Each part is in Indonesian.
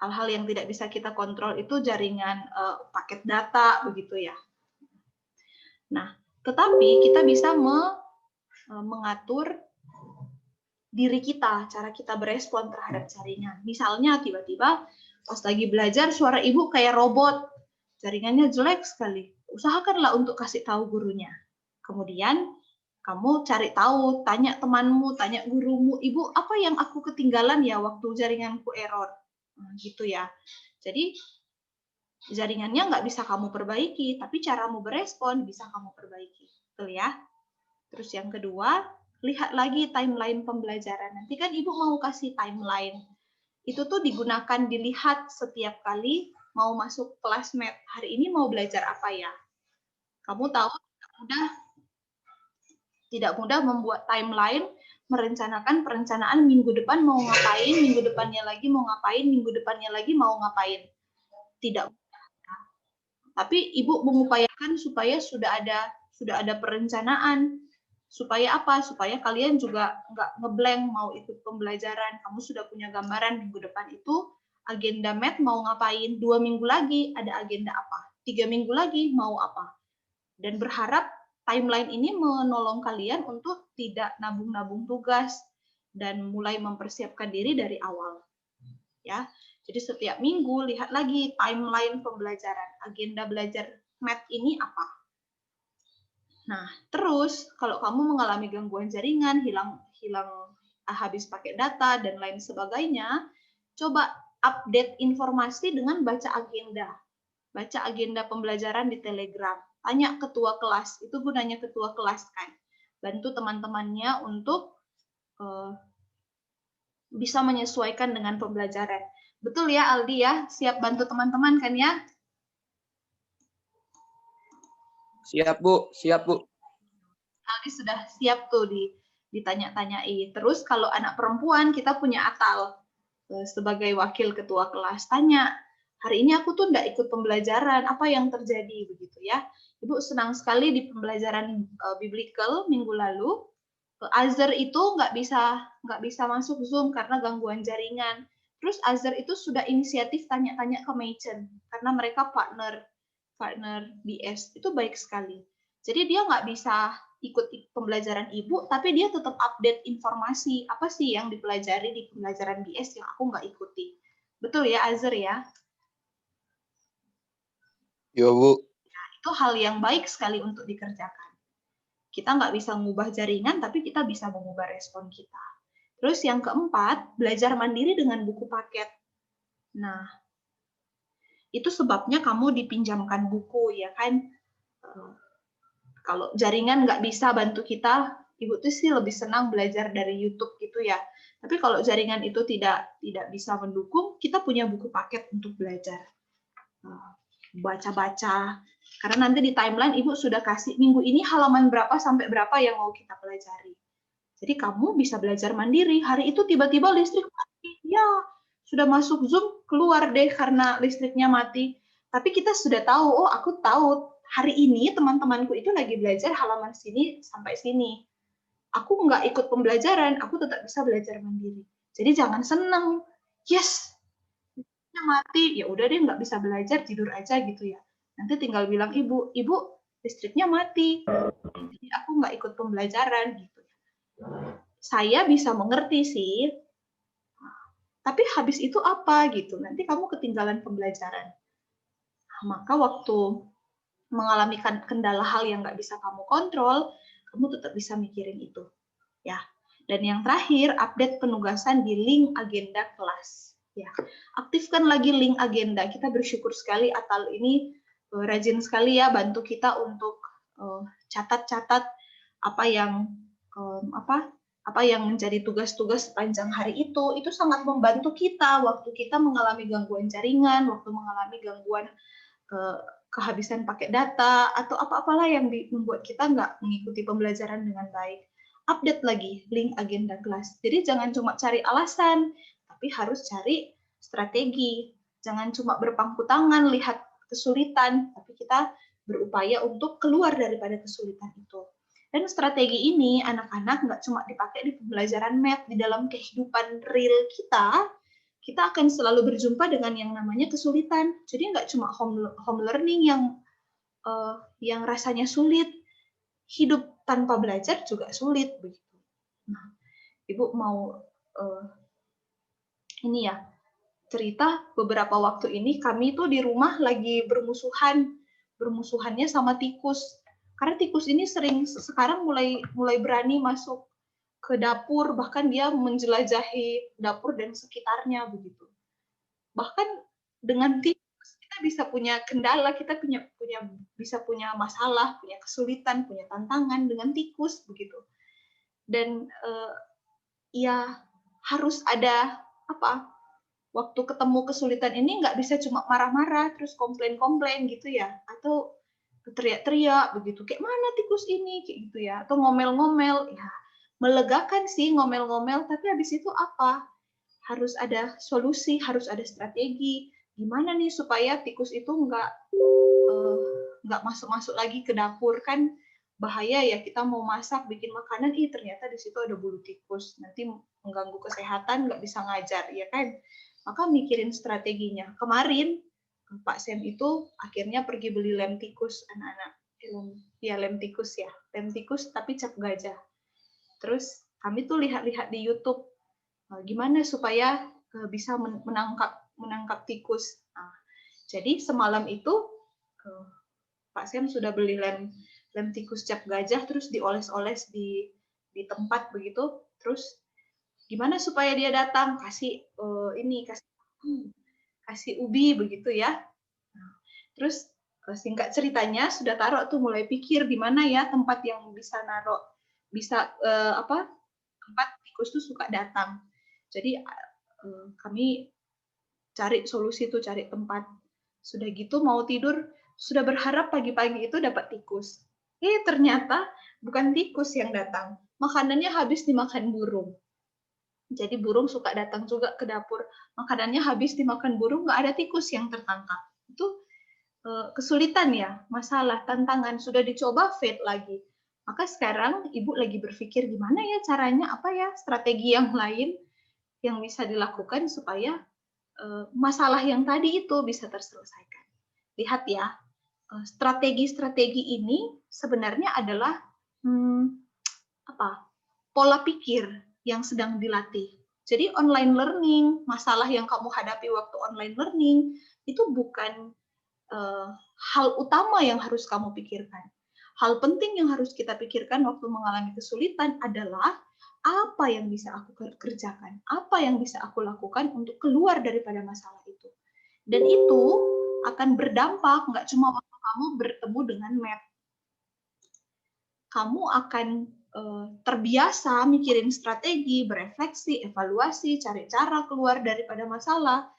Hal-hal yang tidak bisa kita kontrol itu jaringan paket data, begitu ya. Nah, tetapi kita bisa mengatur diri kita, cara kita berespon terhadap jaringan. Misalnya tiba-tiba pas lagi belajar suara ibu kayak robot, jaringannya jelek sekali. Usahakanlah untuk kasih tahu gurunya. Kemudian kamu cari tahu, tanya temanmu, tanya gurumu, ibu apa yang aku ketinggalan ya waktu jaringanku error, gitu ya. Jadi jaringannya nggak bisa kamu perbaiki, tapi caramu berespon bisa kamu perbaiki, betul ya. Terus yang kedua, lihat lagi timeline pembelajaran. Nanti kan ibu mau kasih timeline. Itu tuh digunakan dilihat setiap kali mau masuk kelas math. Hari ini mau belajar apa ya? Kamu tahu tidak mudah membuat timeline, merencanakan perencanaan minggu depan mau ngapain, minggu depannya lagi mau ngapain, minggu depannya lagi mau ngapain. Tidak mudah. Tapi ibu mengupayakan supaya sudah ada perencanaan. Supaya apa? Supaya kalian juga nggak ngeblank mau ikut pembelajaran. Kamu sudah punya gambaran minggu depan itu agenda math mau ngapain. 2 minggu lagi ada agenda apa. 3 minggu lagi mau apa. Dan berharap timeline ini menolong kalian untuk tidak nabung-nabung tugas dan mulai mempersiapkan diri dari awal. Ya. Jadi setiap minggu lihat lagi timeline pembelajaran. Agenda belajar math ini apa? Nah, terus kalau kamu mengalami gangguan jaringan, hilang habis pakai data dan lain sebagainya, coba update informasi dengan baca agenda. Baca agenda pembelajaran di Telegram. Tanya ketua kelas, itu gunanya ketua kelas kan. Bantu teman-temannya untuk bisa menyesuaikan dengan pembelajaran. Betul ya Aldi ya? Siap bantu teman-teman kan ya? Siap Bu, siap Bu. Aldi sudah siap tuh ditanya-tanyai. Terus kalau anak perempuan kita punya Atal sebagai wakil ketua kelas. Tanya, hari ini aku tuh enggak ikut pembelajaran, apa yang terjadi begitu ya. Ibu senang sekali di pembelajaran biblical minggu lalu. Azhar itu nggak bisa masuk Zoom karena gangguan jaringan. Terus Azhar itu sudah inisiatif tanya-tanya ke Machen karena mereka partner BS, itu baik sekali. Jadi dia nggak bisa ikut pembelajaran ibu, tapi dia tetap update informasi apa sih yang dipelajari di pembelajaran BS yang aku nggak ikuti. Betul ya Azhar ya? Yo Bu. Nah, itu hal yang baik sekali untuk dikerjakan. Kita nggak bisa mengubah jaringan, tapi kita bisa mengubah respon kita. Terus yang keempat, belajar mandiri dengan buku paket. Nah, itu sebabnya kamu dipinjamkan buku, ya kan? Kalau jaringan nggak bisa bantu kita, ibu tuh sih lebih senang belajar dari YouTube gitu ya. Tapi kalau jaringan itu tidak bisa mendukung, kita punya buku paket untuk belajar. Baca-baca. Karena nanti di timeline ibu sudah kasih minggu ini halaman berapa sampai berapa yang mau kita pelajari. Jadi kamu bisa belajar mandiri. Hari itu tiba-tiba listrik mati. Ya, sudah masuk Zoom, keluar deh karena listriknya mati. Tapi kita sudah tahu, oh aku tahu hari ini teman-temanku itu lagi belajar halaman sini sampai sini. Aku nggak ikut pembelajaran, aku tetap bisa belajar mandiri. Jadi jangan senang. Yes, mati, ya udah deh nggak bisa belajar, tidur aja gitu ya. Nanti tinggal bilang ibu listriknya mati, jadi aku nggak ikut pembelajaran gitu. Saya bisa mengerti sih, tapi habis itu apa gitu, nanti kamu ketinggalan pembelajaran. Maka waktu mengalami kendala hal yang nggak bisa kamu kontrol, kamu tetap bisa mikirin itu. Ya. Dan yang terakhir, update penugasan di link agenda kelas. Ya, aktifkan lagi link agenda. Kita bersyukur sekali Atal ini rajin sekali ya bantu kita untuk catat-catat apa yang menjadi tugas-tugas sepanjang hari itu sangat membantu kita waktu kita mengalami gangguan jaringan, waktu mengalami gangguan kehabisan pakai data atau apa-apalah yang membuat kita nggak mengikuti pembelajaran dengan baik. Update lagi link agenda kelas. Jadi jangan cuma cari alasan, tapi harus cari strategi. Jangan cuma berpangku tangan, lihat kesulitan, tapi kita berupaya untuk keluar daripada kesulitan itu. Dan strategi ini anak-anak nggak cuma dipakai di pembelajaran math, di dalam kehidupan real kita, kita akan selalu berjumpa dengan yang namanya kesulitan. Jadi nggak cuma home learning yang rasanya sulit, hidup tanpa belajar juga sulit begitu. Nah, Ibu mau ini ya, cerita beberapa waktu ini kami tuh di rumah lagi bermusuhannya sama tikus. Karena tikus ini sekarang mulai berani masuk ke dapur, bahkan dia menjelajahi dapur dan sekitarnya begitu. Bahkan dengan tikus kita bisa punya kendala, kita bisa punya masalah, punya kesulitan, punya tantangan dengan tikus begitu. Dan ya harus ada waktu ketemu kesulitan ini nggak bisa cuma marah-marah terus komplain-komplain gitu ya, atau teriak-teriak begitu, kayak mana tikus ini kayak gitu ya, atau ngomel-ngomel ya. Melegakan sih ngomel-ngomel, tapi habis itu apa? Harus ada solusi, harus ada strategi. Gimana nih supaya tikus itu nggak masuk-masuk lagi ke dapur, kan bahaya ya, kita mau masak bikin makanan, ternyata di situ ada bulu tikus, nanti mengganggu kesehatan, nggak bisa ngajar ya kan. Maka mikirin strateginya. Kemarin Pak Sam itu akhirnya pergi beli lem tikus anak-anak. Lem tikus ya, lem tikus tapi cap gajah. Terus kami tuh lihat-lihat di YouTube gimana supaya bisa menangkap tikus. Nah, jadi semalam itu Pak Sam sudah beli lem tikus cap gajah, terus dioles-oles di tempat begitu. Terus gimana supaya dia datang? Kasih ubi begitu ya. Nah, terus singkat ceritanya sudah taruh tuh, mulai pikir di mana ya tempat yang tempat tikus tuh suka datang. Jadi kami cari solusi tuh, cari tempat. Sudah gitu mau tidur, sudah berharap pagi-pagi itu dapat tikus. Ternyata bukan tikus yang datang, makanannya habis dimakan burung. Jadi burung suka datang juga ke dapur, makanannya habis dimakan burung, nggak ada tikus yang tertangkap. Itu kesulitan ya, masalah, tantangan, sudah dicoba fail lagi. Maka sekarang Ibu lagi berpikir gimana ya caranya, apa ya strategi yang lain yang bisa dilakukan supaya masalah yang tadi itu bisa terselesaikan. Lihat ya, strategi-strategi ini sebenarnya adalah pola pikir yang sedang dilatih. Jadi online learning, masalah yang kamu hadapi waktu online learning, itu bukan hal utama yang harus kamu pikirkan. Hal penting yang harus kita pikirkan waktu mengalami kesulitan adalah apa yang bisa aku kerjakan, apa yang bisa aku lakukan untuk keluar daripada masalah itu. Dan itu akan berdampak nggak cuma waktu kamu bertemu dengan math. Kamu akan terbiasa mikirin strategi, berefleksi, evaluasi, cari cara keluar daripada masalah.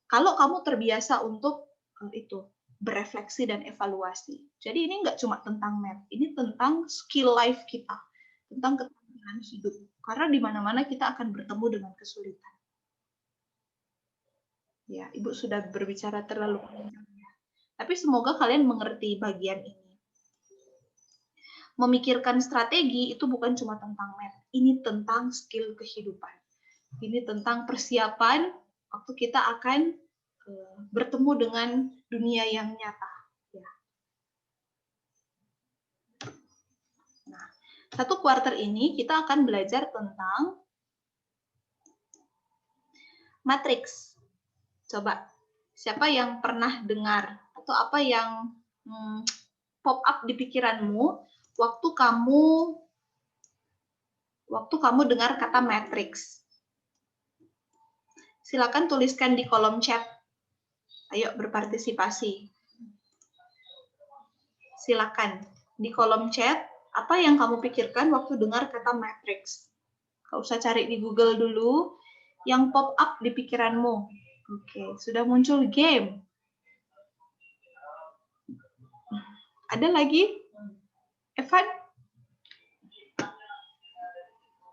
Kalau kamu terbiasa untuk itu berefleksi dan evaluasi. Jadi ini nggak cuma tentang math, ini tentang skill life kita, tentang keterampilan hidup. Karena di mana-mana kita akan bertemu dengan kesulitan. Ya, Ibu sudah berbicara terlalu panjang ya. Tapi semoga kalian mengerti bagian ini. Memikirkan strategi itu bukan cuma tentang math, ini tentang skill kehidupan. Ini tentang persiapan waktu kita akan bertemu dengan dunia yang nyata. Ya. Nah, 1 kuarter ini kita akan belajar tentang matriks. Coba, siapa yang pernah dengar atau apa yang pop up di pikiranmu waktu kamu dengar kata matriks? Silakan tuliskan di kolom chat. Ayo berpartisipasi. Silakan di kolom chat, apa yang kamu pikirkan waktu dengar kata matriks? Gak usah cari di Google dulu, yang pop up di pikiranmu. Oke, sudah muncul game. Ada lagi? Evan?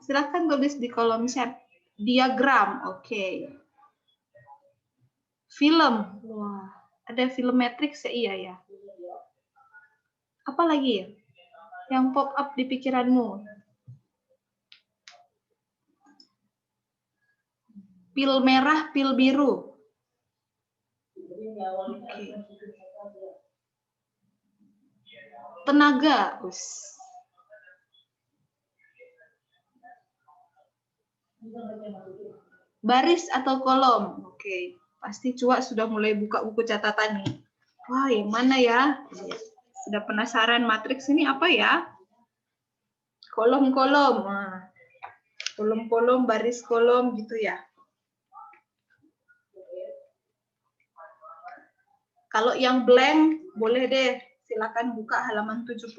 Silakan tulis di kolom chat. Diagram, oke. Film, wah, ada film matriks ya, iya ya. Apa lagi ya? Yang pop up di pikiranmu? Pil merah, pil biru. Oke. Tenaga. Baris atau kolom. Oke. Pasti Cua sudah mulai buka buku catatan nih. Wah, yang mana ya? Sudah penasaran matriks ini apa ya? Kolom-kolom. Nah, kolom-kolom, baris kolom gitu ya. Kalau yang blank, boleh deh. Silakan buka halaman 72.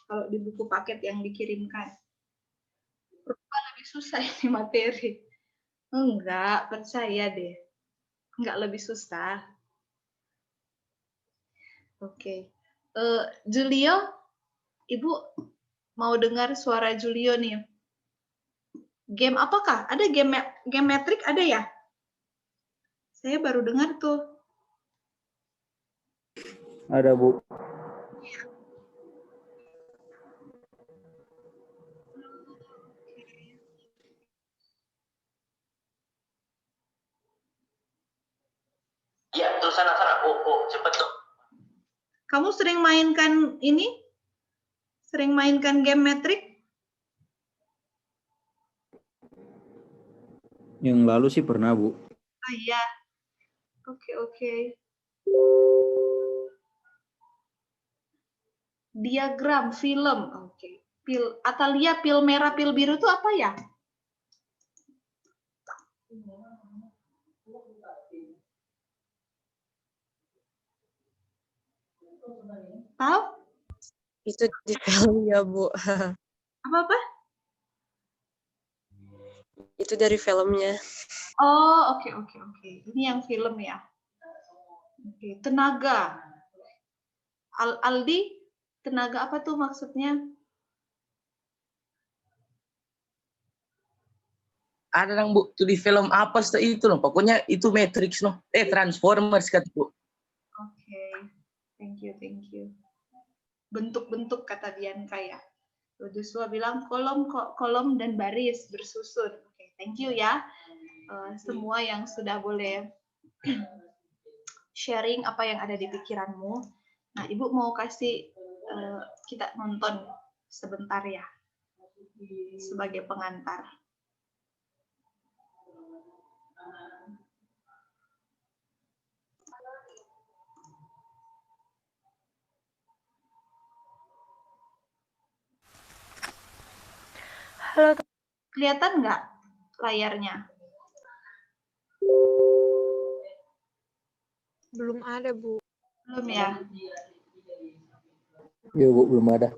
Kalau di buku paket yang dikirimkan. Lebih susah ini materi. Enggak, percaya deh. Enggak lebih susah. Oke. Julio, Ibu mau dengar suara Julio nih. Game apakah? Ada game metrik ada ya? Saya baru dengar tuh. Ada, Bu. Ya, tuh sana. Cepet tuh. Kamu sering mainkan ini? Sering mainkan game metrik? Yang lalu sih pernah, Bu. Ah iya. Oke. Diagram film. Oke. Atalia, pil merah, pil biru itu apa ya? Tahu? Itu di film ya, Bu. Apa? Itu dari filmnya. Oh, oke. Ini yang film ya. Oke, tenaga. Aldi, tenaga apa tuh maksudnya? Ada yang Bu, tuh di film apa sih itu loh. Pokoknya itu Matrix loh. Transformers kata Bu. Oke. Thank you. Bentuk-bentuk kata Bianca ya. Joshua bilang kolom dan baris bersusun. Oke, thank you ya. Semua yang sudah boleh sharing apa yang ada di pikiranmu. Nah, Ibu mau kasih kita nonton sebentar ya sebagai pengantar. Halo. Kelihatan nggak layarnya? Belum ada, Bu. Belum ya? Iya, Bu, belum ada.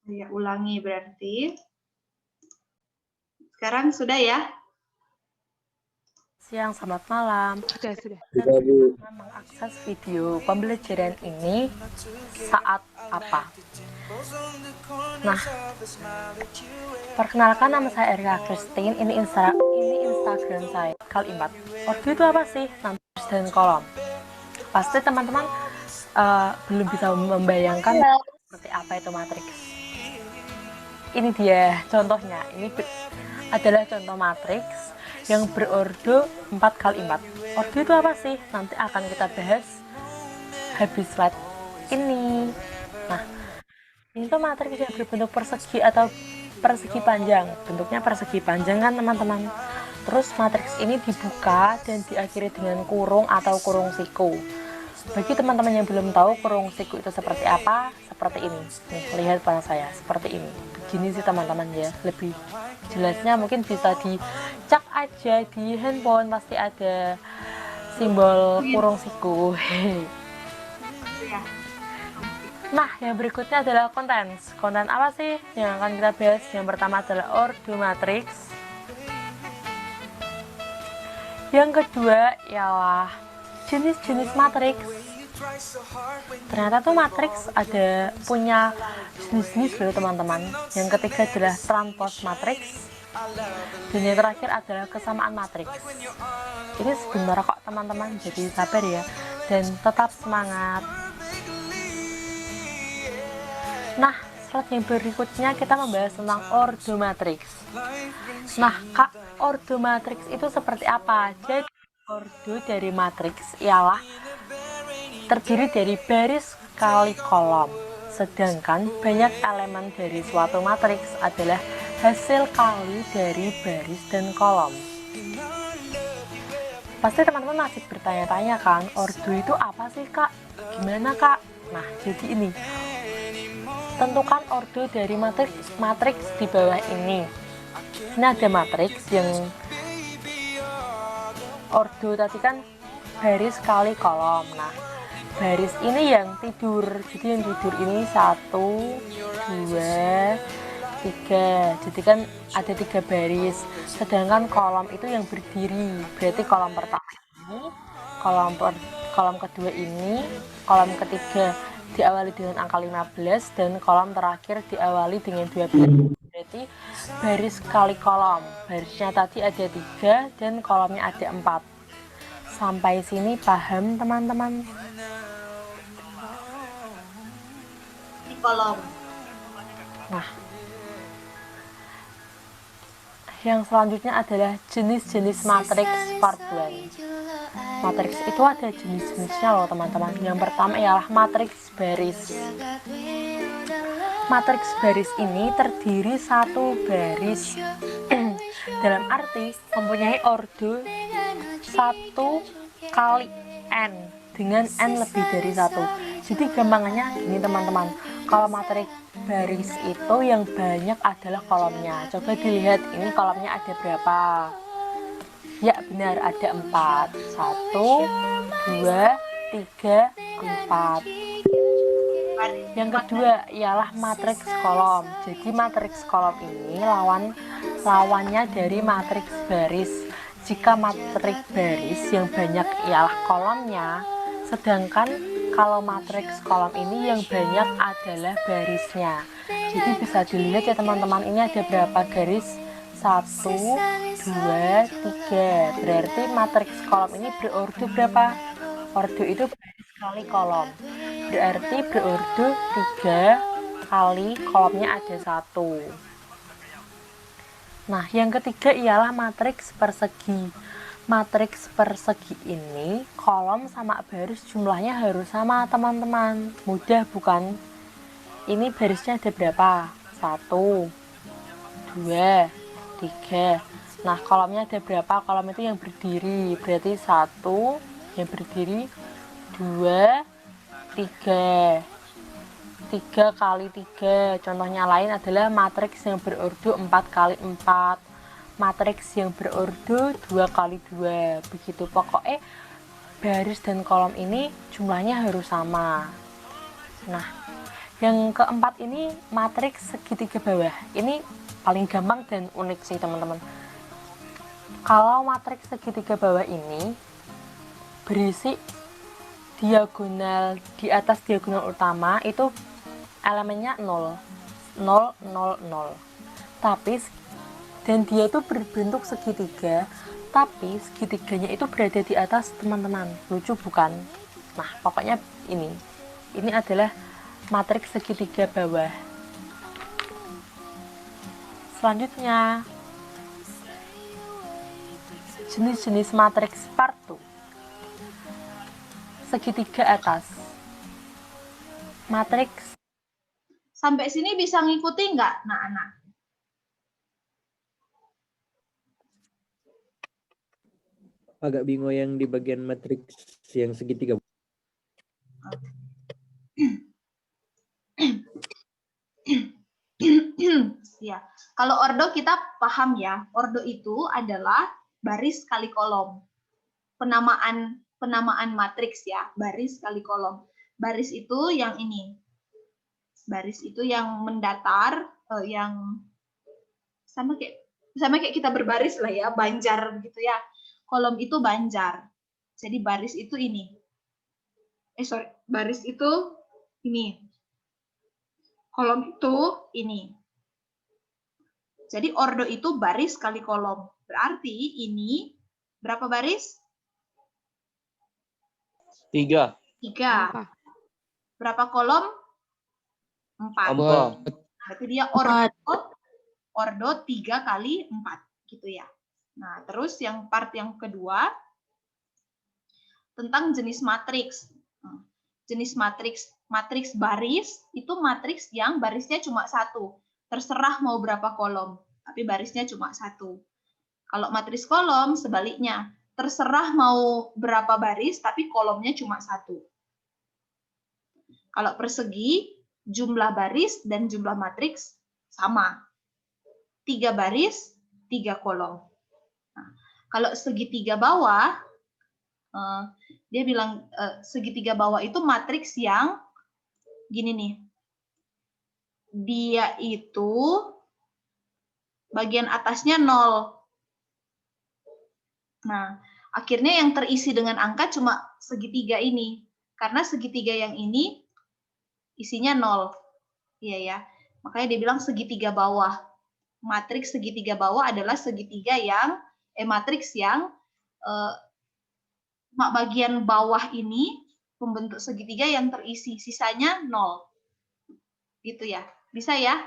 Saya ulangi berarti. Sekarang sudah ya? Siang, selamat malam. Sudah. Sudah, Bu. Mengakses video pembelajaran ini saat apa? Nah, perkenalkan nama saya Erika Christine. Ini Instagram saya. Kalimat. Ordo itu apa sih? Nanti dan kolom. Pasti teman-teman belum bisa membayangkan seperti apa itu matriks. Ini dia contohnya. Ini adalah contoh matriks yang berordo 4x4. Ordo itu apa sih? Nanti akan kita bahas habis slide ini. Nah, ini tuh matriks yang berbentuk persegi atau persegi panjang. Bentuknya persegi panjang kan teman-teman. Terus matriks ini dibuka dan diakhiri dengan kurung atau kurung siku. Bagi teman-teman yang belum tahu kurung siku itu seperti apa, seperti ini. Nih, lihat pada saya, seperti ini. Begini sih teman-teman ya. Lebih jelasnya mungkin bisa dicek aja di handphone, pasti ada simbol kurung siku. Nah, yang berikutnya adalah konten. Konten apa sih yang akan kita bahas? Yang pertama adalah ordo matriks. Yang kedua ialah jenis-jenis matriks. Ternyata tuh matriks ada punya jenis-jenis loh teman-teman. Yang ketiga adalah transpose matriks. Dan yang terakhir adalah kesamaan matriks. Ini sebentar kok teman-teman, jadi sabar ya. Dan tetap semangat. Nah, slide yang berikutnya kita membahas tentang ordo matriks. Nah, Kak, ordo matriks itu seperti apa? Jadi, ordo dari matriks ialah terdiri dari baris kali kolom. Sedangkan banyak elemen dari suatu matriks adalah hasil kali dari baris dan kolom. Pasti teman-teman masih bertanya-tanya kan, ordo itu apa sih, Kak? Gimana, Kak? Nah, jadi ini. Tentukan ordo dari matriks di bawah ini. Ini ada matriks yang ordo tadi kan baris kali kolom. Nah, baris ini yang tidur. Jadi yang tidur ini 1, 2, 3. Jadi kan ada 3 baris. Sedangkan kolom itu yang berdiri. Berarti kolom pertama ini, kolom kedua ini, kolom ketiga diawali dengan angka 15 dan kolom terakhir diawali dengan 12. Berarti baris kali kolom. Barisnya tadi ada 3 dan kolomnya ada 4. Sampai sini paham teman-teman? Di kolom. Nah, yang selanjutnya adalah jenis-jenis matriks part 1. Matriks itu ada jenis-jenisnya loh teman-teman. Yang pertama ialah matriks baris. Matriks baris ini terdiri satu baris dalam arti mempunyai ordo 1 kali n dengan n lebih dari 1. Jadi gampangannya gini teman-teman, kalau matriks baris itu yang banyak adalah kolomnya. Coba dilihat ini kolomnya ada berapa. Ya benar, ada 4. 1, 2, 3, 4. Yang kedua ialah matriks kolom. Jadi matriks kolom ini lawannya dari matriks baris. Jika matriks baris yang banyak ialah kolomnya, sedangkan kalau matriks kolom ini yang banyak adalah barisnya. Jadi bisa dilihat ya teman-teman, ini ada berapa garis? 1, 2, 3. Berarti matriks kolom ini berordo berapa? Ordo itu baris kali kolom. Berarti berordo 3 kali kolomnya ada 1. Nah, yang ketiga ialah matriks persegi. Matriks persegi ini kolom sama baris jumlahnya harus sama teman-teman. Mudah bukan? Ini barisnya ada berapa? 1, 2, 3. Nah, kolomnya ada berapa? Kolom itu yang berdiri. Berarti 1 yang berdiri, 2, 3. 3 kali 3. Contohnya lain adalah matriks yang berordo 4 kali 4. Matriks yang berordo 2 kali 2. Begitu, pokoknya baris dan kolom ini jumlahnya harus sama. Nah, yang keempat ini matriks segitiga bawah. Ini paling gampang dan unik sih teman-teman. Kalau matriks segitiga bawah ini berisi diagonal di atas diagonal utama itu elemennya 0, 0, 0, 0. Tapi dan dia itu berbentuk segitiga, tapi segitiganya itu berada di atas teman-teman. Lucu bukan? Nah, pokoknya ini adalah matriks segitiga bawah. Selanjutnya, jenis-jenis matriks part 2. Segitiga atas. Matriks. Sampai sini bisa ngikuti nggak, anak-anak? Agak bingung yang di bagian matriks yang segitiga. Ya, kalau ordo kita paham ya. Ordo itu adalah baris kali kolom. Penamaan matriks ya, baris kali kolom. Baris itu yang ini. Baris itu yang mendatar, yang sama kayak kita berbaris lah ya, banjar gitu ya. Kolom itu banjar. Jadi baris itu ini. Baris itu ini. Kolom itu ini. Jadi ordo itu baris kali kolom. Berarti ini berapa baris? 3. 3. Berapa kolom? 4. Berarti dia ordo 3 kali 4 gitu ya. Nah, terus yang part yang kedua tentang jenis matriks. Jenis matriks baris itu matriks yang barisnya cuma satu. Terserah mau berapa kolom, tapi barisnya cuma satu. Kalau matriks kolom sebaliknya, terserah mau berapa baris, tapi kolomnya cuma satu. Kalau persegi, jumlah baris dan jumlah matriks sama. 3 baris, 3 kolom. Nah, kalau segitiga bawah, dia bilang segitiga bawah itu matriks yang gini nih. Dia itu bagian atasnya 0. Nah, akhirnya yang terisi dengan angka cuma segitiga ini. Karena segitiga yang ini isinya 0. Iya ya. Makanya dia bilang segitiga bawah. Matriks segitiga bawah adalah segitiga yang matriks yang bagian bawah ini membentuk segitiga yang terisi, sisanya 0. Gitu ya. Bisa ya?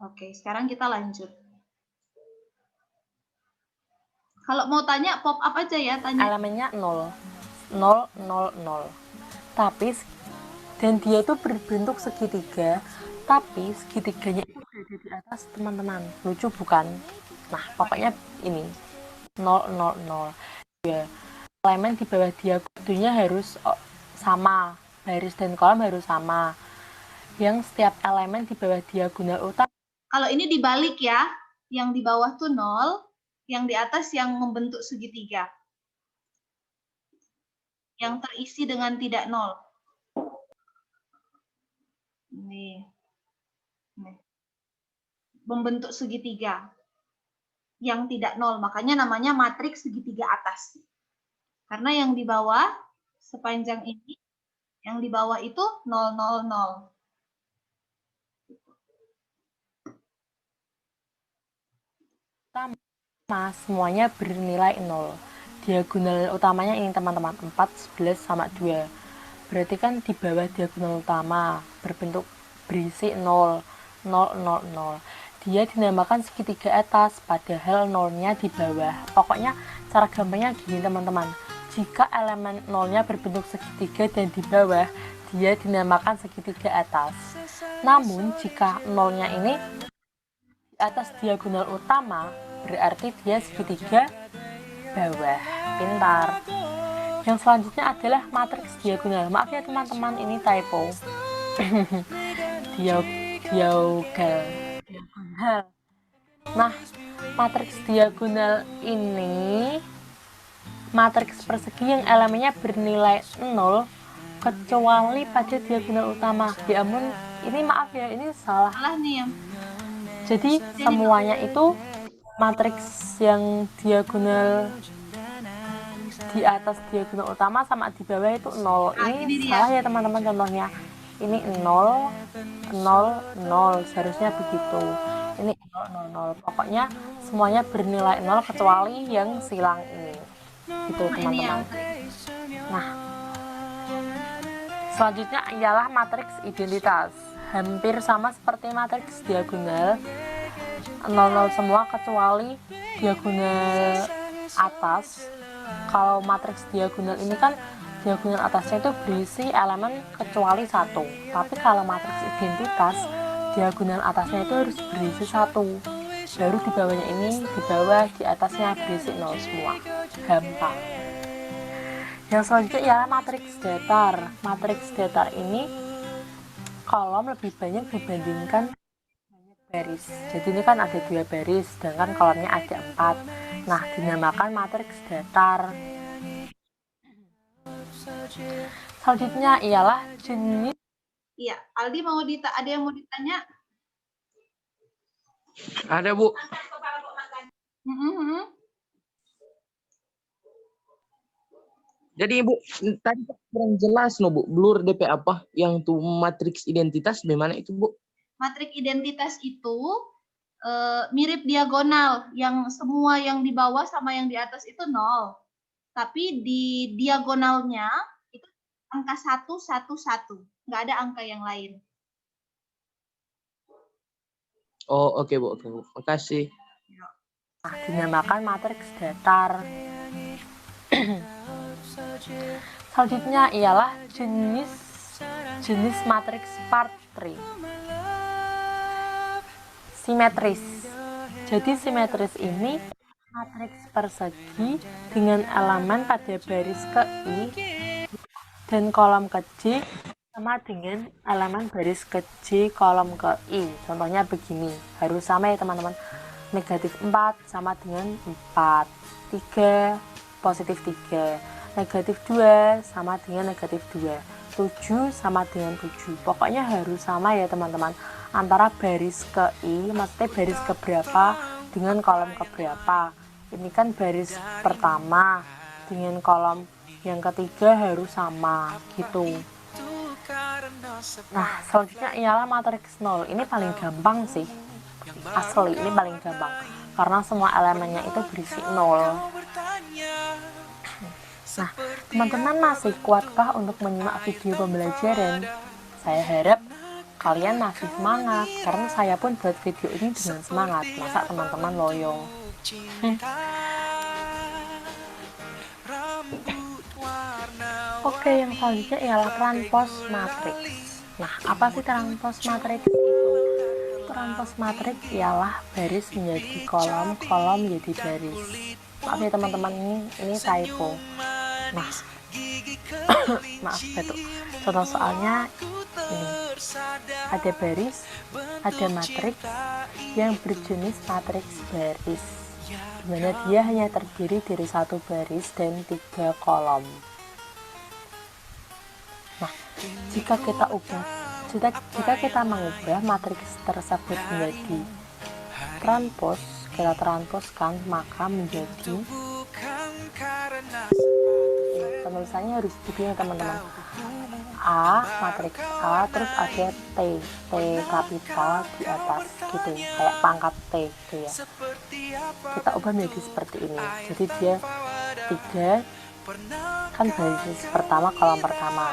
Oke, sekarang kita lanjut. Kalau mau tanya, pop up aja ya, tanya. Elemennya 0, 0, 0, 0. Tapi, dan dia itu berbentuk segitiga, tapi segitiganya itu berada di atas teman-teman. Lucu bukan? Nah, pokoknya ini 0, 0, 0. Ya, elemen di bawah diagonalnya harus sama, baris dan kolom harus sama. Yang setiap elemen di bawah diagonal utama. Kalau ini dibalik ya, yang di bawah tuh 0, yang di atas yang membentuk segitiga. Yang terisi dengan tidak 0. Nih. Membentuk segitiga yang tidak 0, makanya namanya matriks segitiga atas. Karena yang di bawah sepanjang ini, yang di bawah itu 0, 0, 0. Semuanya bernilai 0. Diagonal utamanya ini teman-teman, 4, 11, sama 2. Berarti kan di bawah diagonal utama berbentuk berisi 0, 0, 0, 0. Dia dinamakan segitiga atas, padahal 0-nya di bawah. Pokoknya cara gampangnya gini teman-teman. Jika elemen 0-nya berbentuk segitiga dan di bawah, dia dinamakan segitiga atas. Namun jika 0-nya ini di atas diagonal utama, berarti dia segitiga bawah. Pintar. Yang selanjutnya adalah matriks diagonal. Maaf ya teman-teman, ini typo. Diagonal. Nah, matriks diagonal ini matriks persegi yang elemennya bernilai 0 kecuali pada diagonal utama. Ya ampun, ini maaf ya, ini salah. Salah nih ya. Jadi semuanya itu matriks yang diagonal di atas diagonal utama sama di bawah itu 0. Ini salah ya teman-teman contohnya. Ini 0, 0, 0. Seharusnya begitu. Ini 0, 0, 0. Pokoknya semuanya bernilai 0 kecuali yang silang ini. Gitu teman-teman. Nah, selanjutnya ialah matriks identitas. Hampir sama seperti matriks diagonal. 0, 0 semua kecuali diagonal atas. Kalau matriks diagonal ini kan diagonal atasnya itu berisi elemen kecuali 1. Tapi kalau matriks identitas, diagonal atasnya itu harus berisi 1. Baru di bawahnya ini, di bawah, di atasnya berisi 0 semua. Gampang. Yang selanjutnya ialah matriks datar. Matriks datar ini kolom lebih banyak dibandingkan baris. Jadi ini kan ada 2 baris, sedangkan kolomnya ada 4. Nah, dinamakan matriks datar. Selanjutnya ialah jenis. Iya, Aldi ada yang mau ditanya? Ada, Bu. Jadi, Bu, tadi kurang jelas, no, Bu. Blur DP apa? Yang tuh matriks identitas gimana itu, Bu? Matriks identitas itu mirip diagonal, yang semua yang di bawah sama yang di atas itu 0. Tapi di diagonalnya itu angka 1, 1, 1. Nggak ada angka yang lain. Oh, oke Bu, oke Bu. Makasih. Nah, dinamakan matriks datar. Selanjutnya ialah jenis matriks part 3. Simetris. Jadi simetris ini matriks persegi dengan elemen pada baris ke I dan kolom ke J sama dengan elemen baris ke J kolom ke I. Contohnya begini, harus sama ya teman-teman. Negatif 4 sama dengan 4, 3 positif 3, negatif 2 sama dengan negatif 2, 7 sama dengan 7. Pokoknya harus sama ya teman-teman, antara baris ke I, maksudnya baris keberapa dengan kolom keberapa. Ini kan baris pertama dengan kolom yang ketiga harus sama gitu. Nah, selanjutnya ialah matriks 0. Ini paling gampang sih, asli ini paling gampang karena semua elemennya itu berisi 0. Nah, teman-teman masih kuatkah untuk menyimak video pembelajaran? Saya harap kalian masih semangat karena saya pun buat video ini dengan semangat. Masa teman-teman loyo? Oke, yang selanjutnya ialah transpose matriks. Nah, apa sih transpose matriks itu? Transpose matriks ialah baris menjadi kolom, kolom menjadi baris. Maaf ya teman-teman, ini typo. Nah, maaf betul. Contoh soalnya ini ada baris, ada matriks yang berjenis matriks baris, dimana dia hanya terdiri dari satu baris dan 3 kolom. Nah, jika kita mengubah matriks tersebut menjadi transpose, kita transposkan, maka menjadi penulisannya harus begini teman-teman. A, matriks A, terus ada T kapital di atas gitu, kayak pangkat T gitu ya. Kita ubah menjadi seperti ini. Jadi dia 3 kan baris pertama kolom pertama,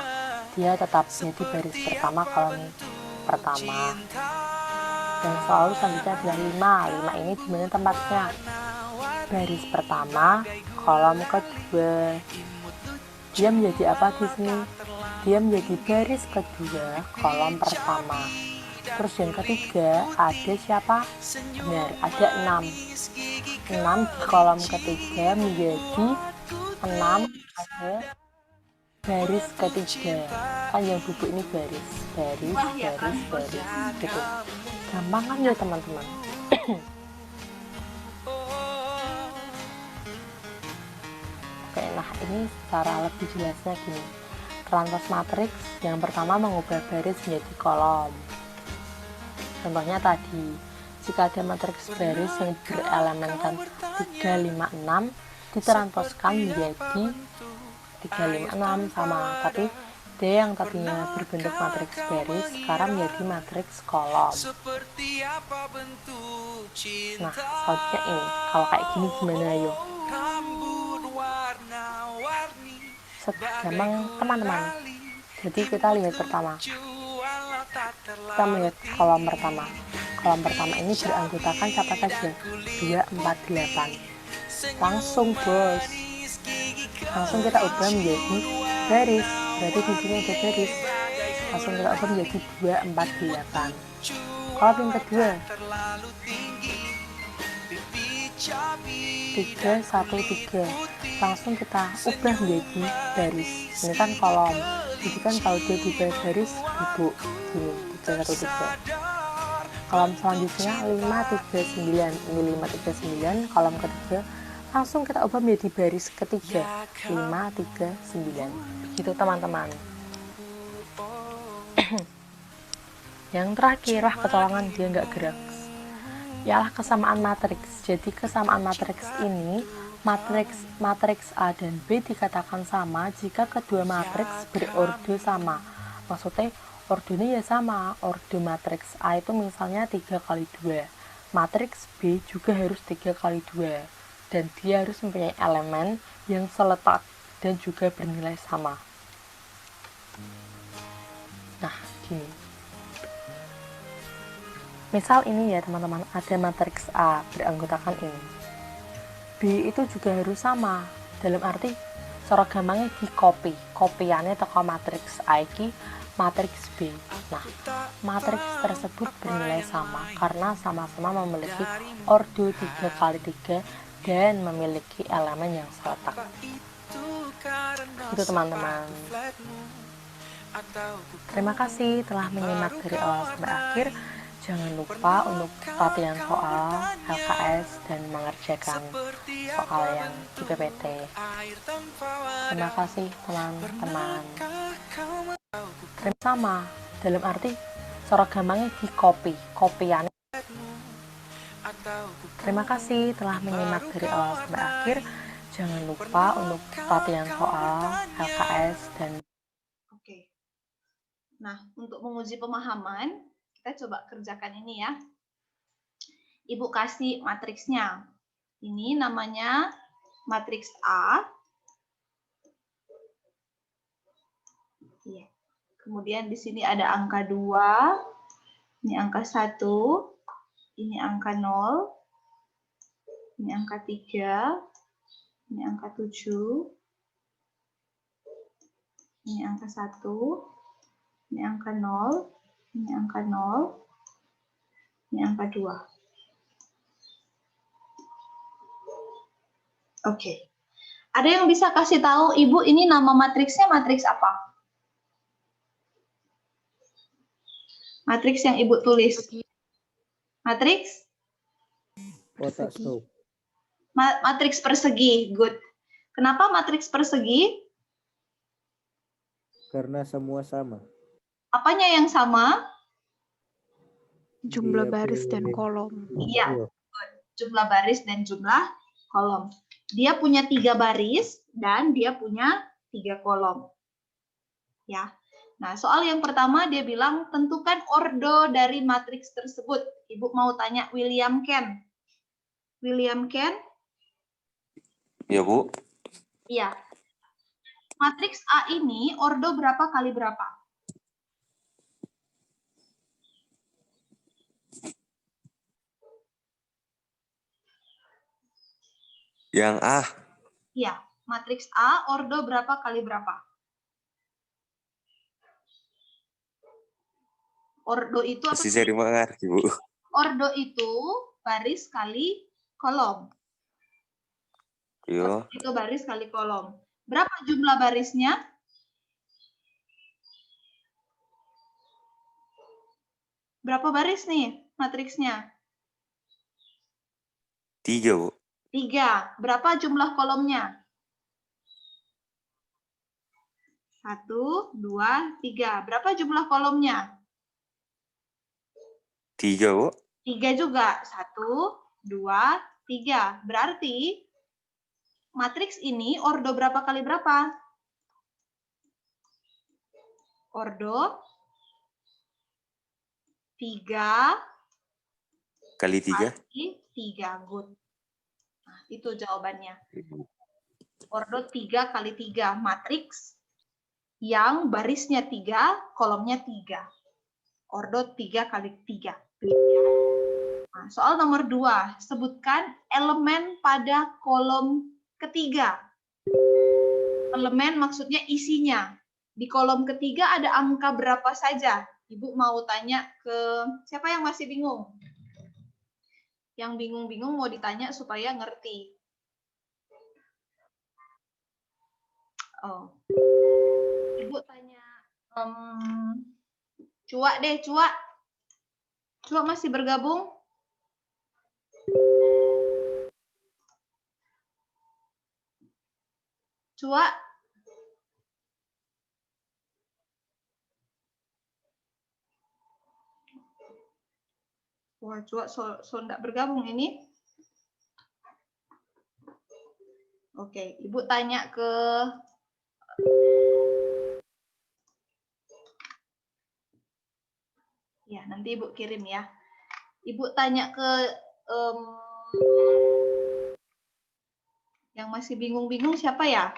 dia tetap jadi baris pertama kolom pertama. Dan selalu selanjutnya adalah 5 ini dimana tempatnya? Baris pertama kolom kedua. Dia menjadi apa di sini? Dia menjadi baris kedua kolom pertama. Terus yang ketiga ada siapa? Benar, ada 6 di kolom ketiga menjadi 6 ada baris ketiga. Kan yang bubuk ini baris gitu. Gampang kan ya teman-teman? Oke, nah ini secara lebih jelasnya gini. Transpose matriks yang pertama mengubah baris menjadi kolom. Contohnya tadi, jika ada matriks baris yang berelemenkan 3, 5, 6 ditransposkan menjadi 3, 5, 6 sama, tapi D yang tadinya berbentuk matriks baris sekarang menjadi matriks kolom. Nah, selanjutnya ini, kalau kayak gini gimana ayo? Gampang teman-teman. Jadi kita lihat pertama, kita melihat kolom pertama. Kolom pertama ini beranggotakan siapa saja? 2, 4, 8. Langsung bos, langsung kita ubah menjadi baris. Berarti di sini ada baris. Langsung kita ubah menjadi 2, 4, 8. Kolom yang kedua 3, 1, 3. Langsung kita ubah menjadi baris. Ini kan kolom, jadi kan kalau dia diubah baris bubuk gini, 3, 1, 3. Kolom selanjutnya 5, 3, 9. Ini 5, 3, 9. Kolom ketiga langsung kita ubah menjadi baris ketiga 5, 3, 9. Begitu teman-teman. Yang terakhir, wah kecolongan dia nggak gerak, ialah kesamaan matriks. Jadi kesamaan matriks ini, matriks A dan B dikatakan sama jika kedua matriks berorde sama. Maksudnya ordenya ya sama. Orde matriks A itu misalnya 3 kali 2. Matriks B juga harus 3 kali 2. Dan dia harus mempunyai elemen yang seletak dan juga bernilai sama. Nah, gini. Misal ini ya teman-teman, ada matriks A beranggotakan ini. B itu juga harus sama, dalam arti cara gampangnya di kopiannya teko matriks A iki matriks B. Nah, matriks tersebut bernilai sama karena sama-sama memiliki ordo 3x3 dan memiliki elemen yang seletak. Itu teman-teman. Terima kasih telah menyimak dari awal sampai akhir. Jangan lupa untuk latihan soal LKS dan mengerjakan soal yang di PPT. Terima kasih teman-teman. Sama, dalam arti cara gampangnya di kopiannya. Terima kasih telah menyimak dari awal sampai akhir. Jangan lupa untuk latihan soal LKS dan Oke. Nah, untuk menguji pemahaman, kita coba kerjakan ini ya. Ibu kasih matriksnya. Ini namanya matriks A. Iya. Kemudian di sini ada angka 2, ini angka 1, ini angka 0, ini angka 3, ini angka 7, ini angka 1, ini angka 0, ini angka 0, ini angka 2. Oke. Ada yang bisa kasih tahu Ibu ini nama matriksnya matriks apa? Matriks yang Ibu tulis. Matriks? Kotak snow. Matriks persegi. Good. Kenapa matriks persegi? Karena semua sama. Apanya yang sama? Jumlah Dia baris dan pilih- kolom. Iya. Jumlah baris dan jumlah kolom. Dia punya 3 baris dan dia punya 3 kolom. Ya. Nah, soal yang pertama dia bilang tentukan ordo dari matriks tersebut. Ibu mau tanya William Ken. William Ken? Ya, Bu. Iya. Matriks A ini ordo berapa kali berapa? Yang A. Iya. Matriks A ordo berapa kali berapa? Ordo itu apa? Masih cari mengerti, Bu. Ordo itu baris kali kolom. Yo. Itu baris kali kolom. Berapa jumlah barisnya? Berapa baris nih matriksnya? 3, Bu. 3. Berapa jumlah kolomnya? 1, 2, 3. Berapa jumlah kolomnya? 3, Bu. 3 juga. 1, 2, 3. Berarti matriks ini ordo berapa kali berapa? Ordo 3 Kali 3. kali 3. Good. Nah, itu jawabannya. Ordo 3 kali 3. Matriks yang barisnya 3, kolomnya 3. Ordo 3 kali 3. Nah, soal nomor 2. Sebutkan elemen pada kolom ketiga. Elemen maksudnya isinya. Di kolom ketiga ada angka berapa saja? Ibu mau tanya ke siapa yang masih bingung? Yang bingung-bingung mau ditanya supaya ngerti. Oh. Ibu tanya, Cua deh, Cua. Cua masih bergabung? Cua? Wah, Cua so nggak bergabung ini. Oke, Ibu tanya ke ya, nanti Ibu kirim ya. Ibu tanya ke yang masih bingung-bingung siapa ya?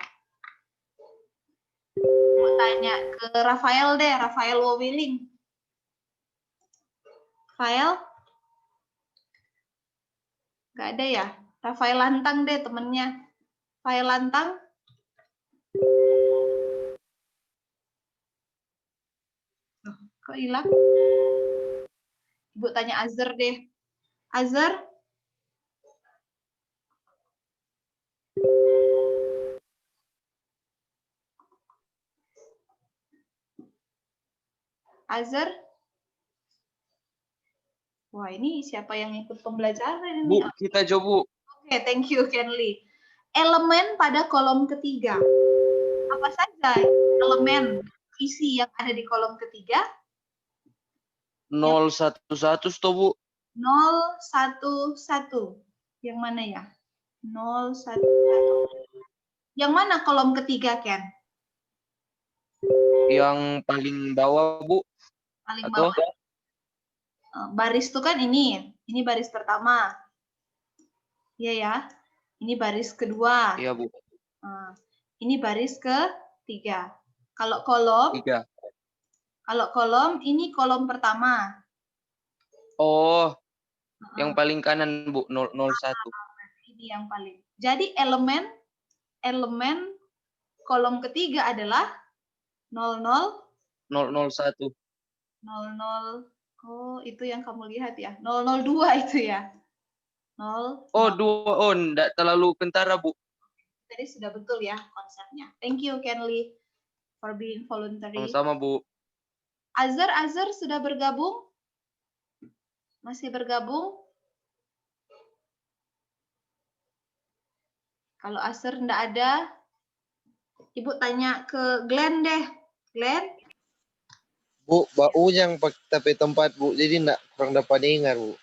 Ibu tanya ke Rafael deh, Rafael Wowiling. Rafael? Nggak ada ya? Rafael Lantang deh temennya. Rafael Lantang. Loh, kok hilang? Ibu tanya Azhar deh. Azhar? Azhar? Wah, ini siapa yang ikut pembelajaran ini? Bu, kita coba. Oke, thank you, Kenli. Elemen pada kolom ketiga. Apa saja elemen isi yang ada di kolom ketiga? 011 toh, Bu. 011. Yang mana ya? 011. Yang mana kolom ketiga, Ken? Yang paling bawah, Bu. Paling Atau? bawah. Baris itu kan ini. Ini baris pertama. Iya ya. Ini baris kedua. Iya, Bu. Ini baris ketiga. Kalau kolom, 3. kalau kolom ini kolom pertama. Oh, yang paling kanan, Bu, 001. Ini yang paling. Jadi elemen kolom ketiga adalah 00 001. 00. Oh, itu yang kamu lihat ya. 002 itu ya. 0. Oh, 2. Oh, enggak terlalu kentara, Bu. Tadi sudah betul ya konsepnya. Thank you, Kenli, for being voluntary. Sama-sama, Bu. Azhar sudah bergabung? Masih bergabung? Kalau Azhar enggak ada, Ibu tanya ke Glenn deh. Glenn? Bu, bau yang tapi tempat, Bu. Jadi enggak kurang dapat dengar, Bu.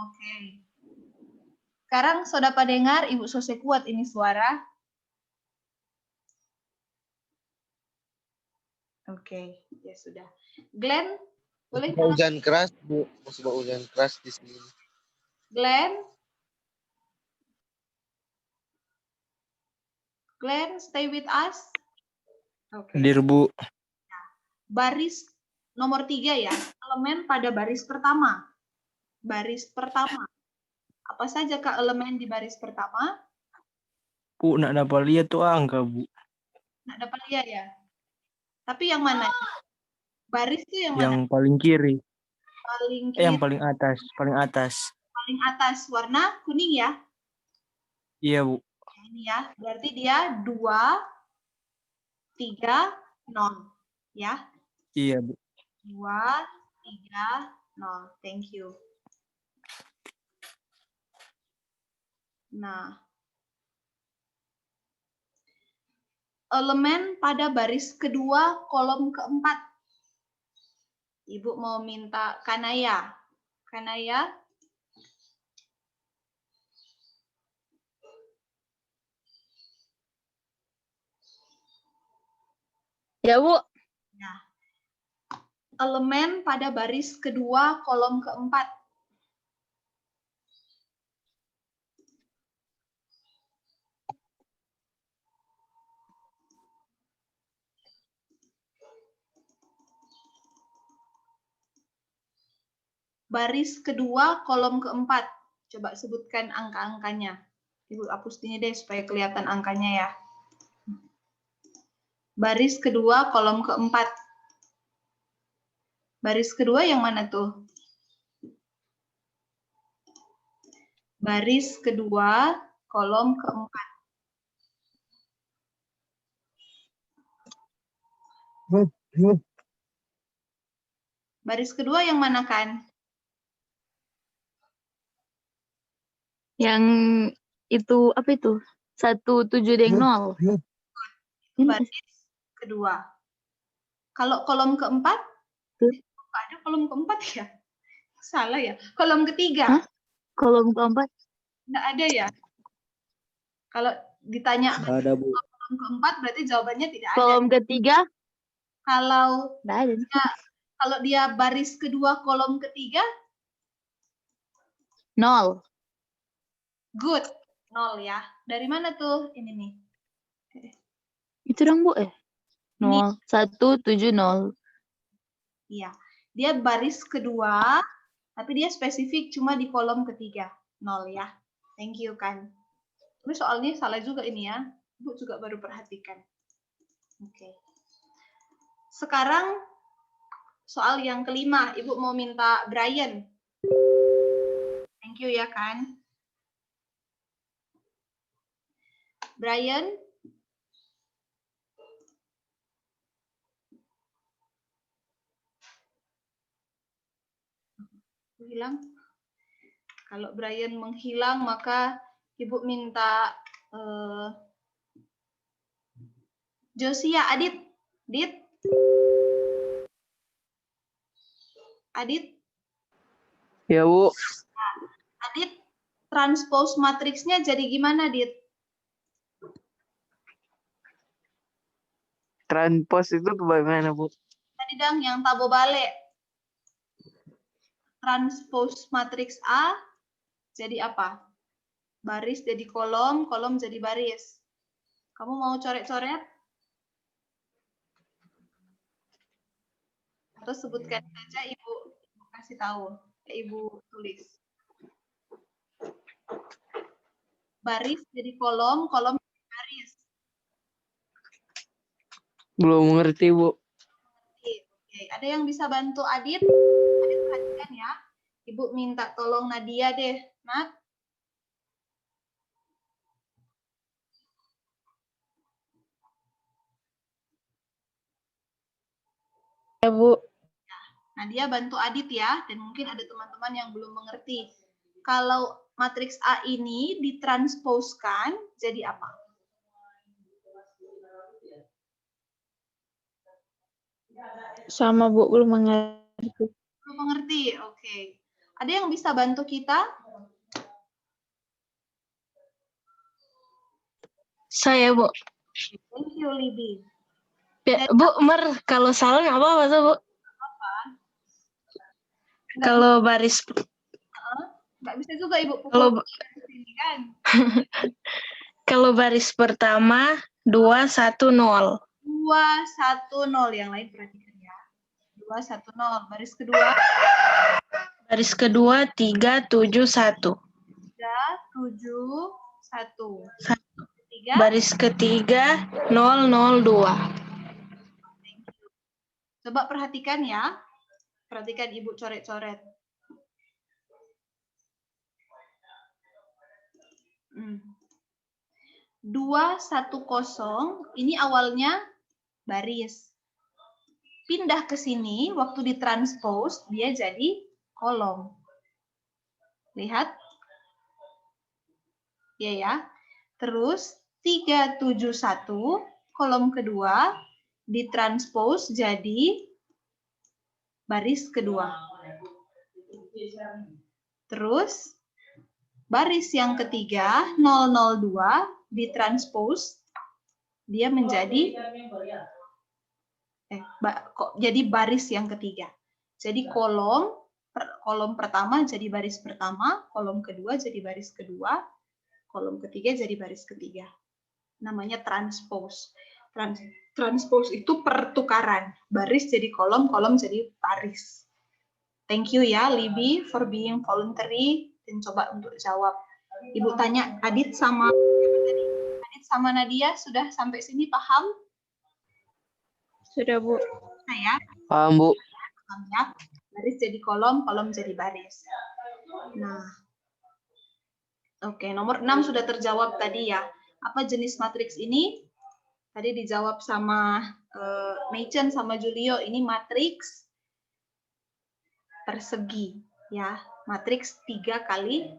Oke. Sekarang sudah pada dengar, Ibu Sose kuat ini suara. Oke, ya sudah. Glenn, boleh Masih hujan keras, Bu. Masih hujan keras di sini. Glenn, stay with us. Oke. Hadir, Bu. Baris nomor 3 ya, elemen pada baris pertama. Baris pertama. Apa saja Kak elemen di baris pertama? Bu, nak dapat lihat tuh angka, Bu. Nggak dapat lihat ya. Tapi yang mana? Baris itu yang mana? Yang paling kiri. Paling kiri. Yang paling atas. Paling atas. Paling atas warna kuning ya. Iya, Bu. Ini ya, berarti dia 2, 3, 0 ya. Iya, Bu. 2, 3, 0. Thank you. Nah, elemen pada baris kedua kolom keempat. Ibu mau minta Kanaya. Kanaya. Ya, Bu. Nah, elemen pada baris kedua kolom keempat. Baris kedua kolom keempat. Coba sebutkan angka-angkanya. Ibu hapus ini deh supaya kelihatan angkanya ya. Baris kedua kolom keempat. Baris kedua yang mana tuh? Baris kedua kolom keempat. Baris kedua yang mana kan? Yang itu apa itu? 17-0. Baris kedua. Kalau kolom keempat? Nggak ada kolom keempat ya? Salah ya? Kolom ketiga? Hah? Kolom keempat? Nggak ada ya? Kalau ditanya Ada, Bu. kolom keempat berarti jawabannya tidak ada. Kolom ketiga? Kalau Nggak ada. kalau dia baris kedua kolom ketiga, 0. good. 0 ya. Dari mana tuh? Ini nih. Itu dong, Bu. 0. 170. Iya. Dia baris kedua, tapi dia spesifik cuma di kolom ketiga. 0 ya. Thank you kan. Tapi soalnya salah juga ini ya. Ibu juga baru perhatikan. Oke. Sekarang soal yang kelima, Ibu mau minta Brian. Thank you ya kan. Brian. Hilang. Kalau Brian menghilang, maka Ibu minta Josia, Adit. Adit, Ya, Bu. Adit, transpose matriksnya jadi gimana, Adit? Transpose itu bagaimana, Bu? Tadi dang yang tabo balik. Transpose matriks A jadi apa? Baris jadi kolom, kolom jadi baris. Kamu mau coret-coret? Atau sebutkan saja Ibu kasih tahu, Ibu tulis. Baris jadi kolom, kolom jadi baris. Belum mengerti, Bu. Oke. Ada yang bisa bantu Adit? Adit perhatikan ya. Ibu minta tolong Nadia deh, Nat. Ya, Bu. Nadia bantu Adit ya, dan mungkin ada teman-teman yang belum mengerti. Kalau matriks A ini ditransposkan jadi apa? Sama, Bu, belum mengerti. Belum mengerti, oke. Ada yang bisa bantu kita? Saya, Bu. Thank you, Libby. Bu, kalau salah nggak apa-apa tuh, Bu. Kalau baris Nggak bisa juga Ibu Kalau- pukul sini kan? kalau baris pertama 210. 210, yang lain perhatikan ya. 210, baris kedua Baris kedua 371. 371. Ketiga, Baris ketiga 002. coba perhatikan ya. Perhatikan Ibu coret-coret. 210 ini awalnya baris. Pindah ke sini, waktu ditranspose, dia jadi kolom. Lihat. Ya ya. Terus 371, kolom kedua, ditranspose jadi baris kedua. Terus baris yang ketiga 002 ditranspose dia menjadi jadi baris yang ketiga. Jadi kolom pertama jadi baris pertama, kolom kedua jadi baris kedua, kolom ketiga jadi baris ketiga. Namanya transpose. Transpose itu pertukaran. Baris jadi kolom, kolom jadi baris. Thank you ya, Libby, for being voluntary dan coba untuk jawab. Ibu tanya, Adit sama Nadia sudah sampai sini paham? Sudah, Bu. Saya Paham, Bu. paham ya. Baris jadi kolom, kolom jadi baris. Nah, oke, nomor 6 sudah terjawab tadi ya. Apa jenis matriks ini? Tadi dijawab sama Machen sama Julio. Ini matriks persegi ya. Matriks 3 kali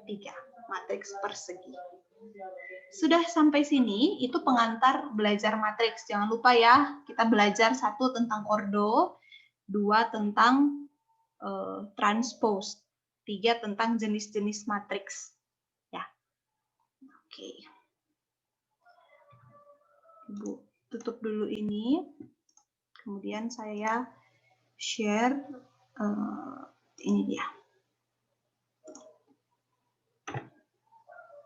3. Matriks persegi. Sudah sampai sini, itu pengantar belajar matriks. Jangan lupa ya, kita belajar 1 tentang ordo, 2 tentang transpose, 3 tentang jenis-jenis matriks. Ya. Oke. Ibu tutup dulu ini. Kemudian saya share ini dia.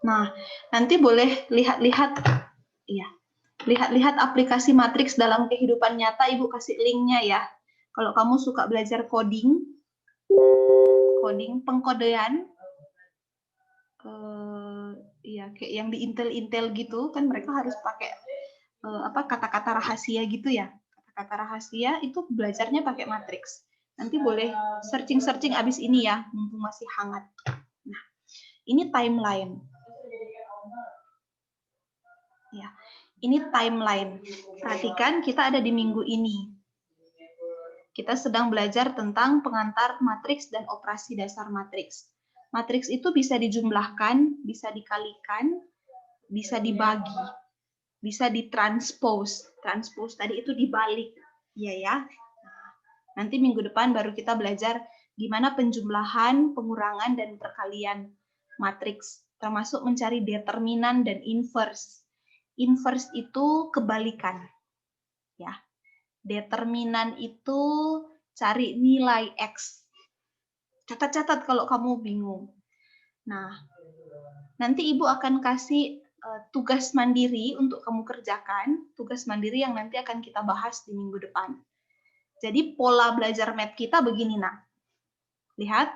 Nah, nanti boleh lihat-lihat ya. Lihat-lihat aplikasi matriks dalam kehidupan nyata, Ibu kasih linknya ya. Kalau kamu suka belajar coding, pengkodean, ya kayak yang di Intel gitu kan mereka harus pakai kata-kata rahasia gitu ya. Kata-kata rahasia itu belajarnya pakai matriks. Nanti boleh searching abis ini ya, mumpung masih hangat. Nah, ini timeline. Ya, ini timeline. Perhatikan kita ada di minggu ini. Kita sedang belajar tentang pengantar matriks dan operasi dasar matriks. Matriks itu bisa dijumlahkan, bisa dikalikan, bisa dibagi, bisa ditranspose. Transpose tadi itu dibalik. Iya ya. Nanti minggu depan baru kita belajar gimana penjumlahan, pengurangan, dan perkalian matriks, termasuk mencari determinan dan inverse. Inverse itu kebalikan. Ya. Determinan itu cari nilai X. Catat-catat kalau kamu bingung. Nah, nanti Ibu akan kasih tugas mandiri untuk kamu kerjakan, tugas mandiri yang nanti akan kita bahas di minggu depan. Jadi pola belajar math kita begini, nak. Lihat,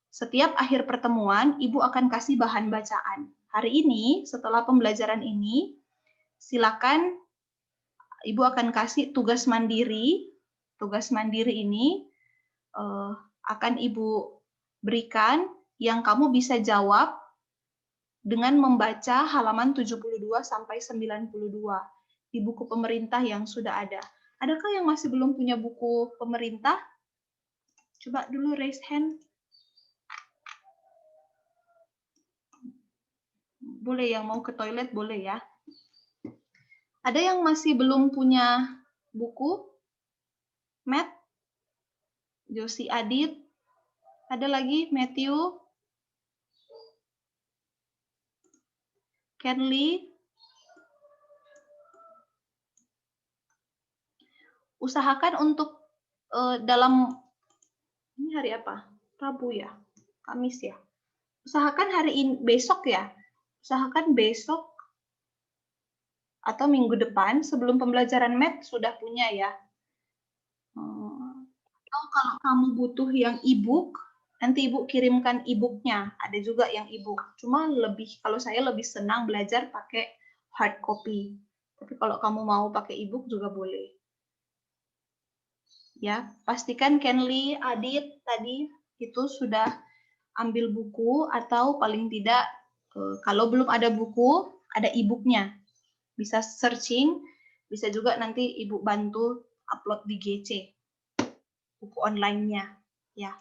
setiap akhir pertemuan, Ibu akan kasih bahan bacaan. Hari ini, setelah pembelajaran ini, silakan Ibu akan kasih tugas mandiri. Tugas mandiri ini akan Ibu berikan yang kamu bisa jawab dengan membaca halaman 72 sampai 92 di buku pemerintah yang sudah ada. Adakah yang masih belum punya buku pemerintah? Coba dulu raise hand. Boleh yang mau ke toilet, boleh ya. Ada yang masih belum punya buku? Matt? Josie Adit? Ada lagi? Matthew? Kenley? Usahakan untuk dalam, ini hari apa? Rabu ya? Kamis ya? Usahakan hari ini, besok ya? Usahakan besok atau minggu depan sebelum pembelajaran math sudah punya ya. Atau kalau kamu butuh yang e-book, nanti Ibu kirimkan e-booknya. Ada juga yang e-book. Cuma kalau saya lebih senang belajar pakai hard copy. Tapi kalau kamu mau pakai e-book juga boleh. Ya, pastikan Kenley, Adit tadi itu sudah ambil buku atau paling tidak kalau belum ada buku, ada e-booknya. Bisa searching, bisa juga nanti Ibu bantu upload di GC, buku online-nya. Ya.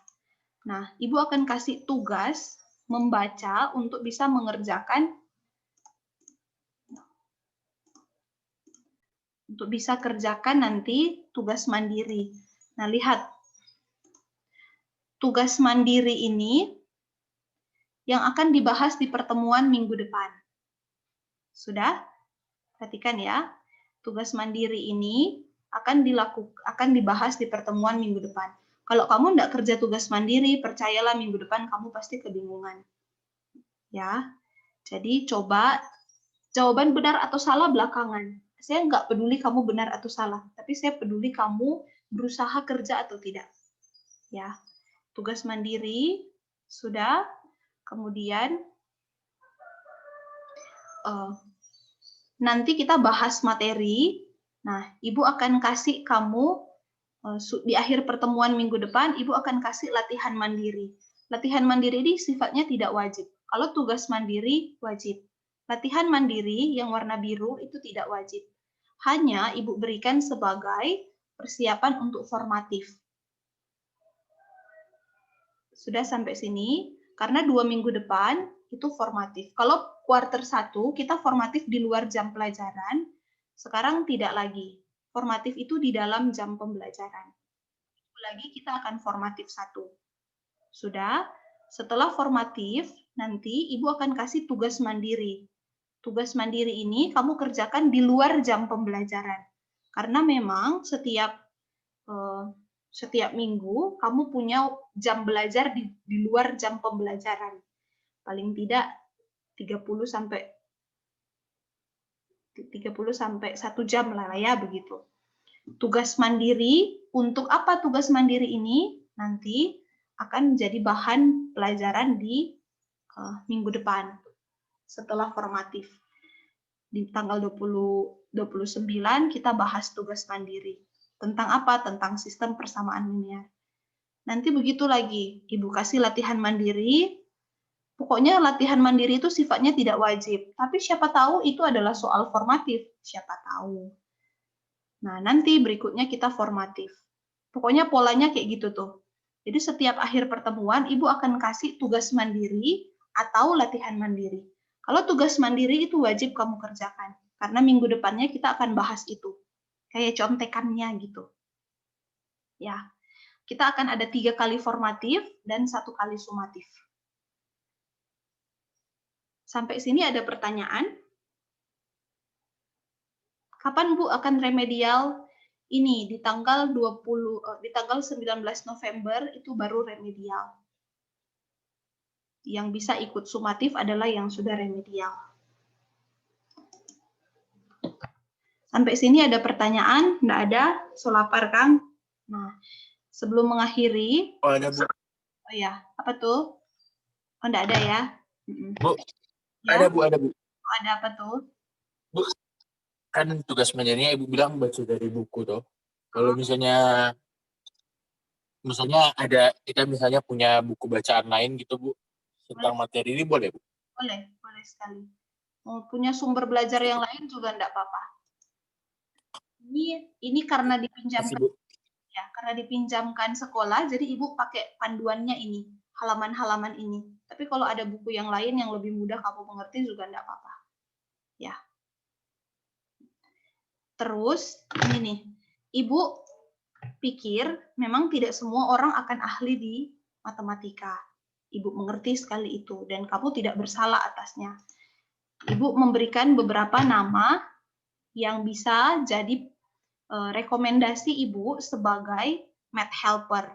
Nah, Ibu akan kasih tugas membaca untuk bisa mengerjakan, untuk bisa kerjakan nanti tugas mandiri. Nah, lihat. Tugas mandiri ini yang akan dibahas di pertemuan minggu depan. Sudah? Perhatikan ya. Tugas mandiri ini akan dibahas di pertemuan minggu depan. Kalau kamu tidak kerja tugas mandiri, percayalah minggu depan kamu pasti kebingungan. Ya. Jadi coba jawaban benar atau salah belakangan. Saya nggak peduli kamu benar atau salah, tapi saya peduli kamu berusaha kerja atau tidak. Ya. Tugas mandiri sudah, kemudian nanti kita bahas materi. Nah, Ibu akan kasih kamu di akhir pertemuan minggu depan, Ibu akan kasih latihan mandiri. Latihan mandiri ini sifatnya tidak wajib. Kalau tugas mandiri wajib. Latihan mandiri yang warna biru itu tidak wajib. Hanya Ibu berikan sebagai persiapan untuk formatif. Sudah sampai sini, karena 2 minggu depan itu formatif. Kalau kuarter 1 kita formatif di luar jam pelajaran, sekarang tidak lagi. Formatif itu di dalam jam pembelajaran. Lagi kita akan formatif 1. Sudah, setelah formatif, nanti Ibu akan kasih tugas mandiri. Tugas mandiri ini kamu kerjakan di luar jam pembelajaran. Karena memang setiap minggu kamu punya jam belajar di luar jam pembelajaran. Paling tidak 30 sampai 1 jam lah ya begitu. Tugas mandiri, untuk apa tugas mandiri ini? Nanti akan jadi bahan pelajaran di minggu depan setelah formatif. Di tanggal 29 kita bahas tugas mandiri. Tentang apa? Tentang sistem persamaan linear. Nanti begitu lagi, Ibu kasih latihan mandiri. Pokoknya latihan mandiri itu sifatnya tidak wajib, tapi siapa tahu itu adalah soal formatif, siapa tahu. Nah, nanti berikutnya kita formatif. Pokoknya polanya kayak gitu tuh. Jadi setiap akhir pertemuan, Ibu akan kasih tugas mandiri atau latihan mandiri. Kalau tugas mandiri itu wajib kamu kerjakan, karena minggu depannya kita akan bahas itu. Kayak contekannya gitu. Ya, kita akan ada 3 kali formatif dan 1 kali sumatif. Sampai sini ada pertanyaan? Kapan Bu akan remedial? Ini di tanggal 19 November itu baru remedial. Yang bisa ikut sumatif adalah yang sudah remedial. Sampai sini ada pertanyaan? Nggak ada? So lapar, Kang? Nah, sebelum mengakhiri. Oh, ada, Bu. Oh ya, apa tuh? Oh, nggak ada ya? Bu, Ya? ada, Bu, ada, Bu. Oh, ada apa tuh? Bu, kan tugas mandirinya Ibu bilang baca dari buku toh. Kalau misalnya ada kita misalnya punya buku bacaan lain gitu, Bu, tentang materi ini boleh, Bu? Boleh sekali. Mau punya sumber belajar yang lain juga enggak apa-apa. Ini karena dipinjamkan ya, karena dipinjamkan sekolah, jadi Ibu pakai panduannya ini, halaman-halaman ini. Tapi kalau ada buku yang lain yang lebih mudah kamu mengerti juga enggak apa-apa. Ya. Terus ini nih, Ibu pikir memang tidak semua orang akan ahli di matematika. Ibu mengerti sekali itu dan kamu tidak bersalah atasnya. Ibu memberikan beberapa nama yang bisa jadi rekomendasi Ibu sebagai math helper.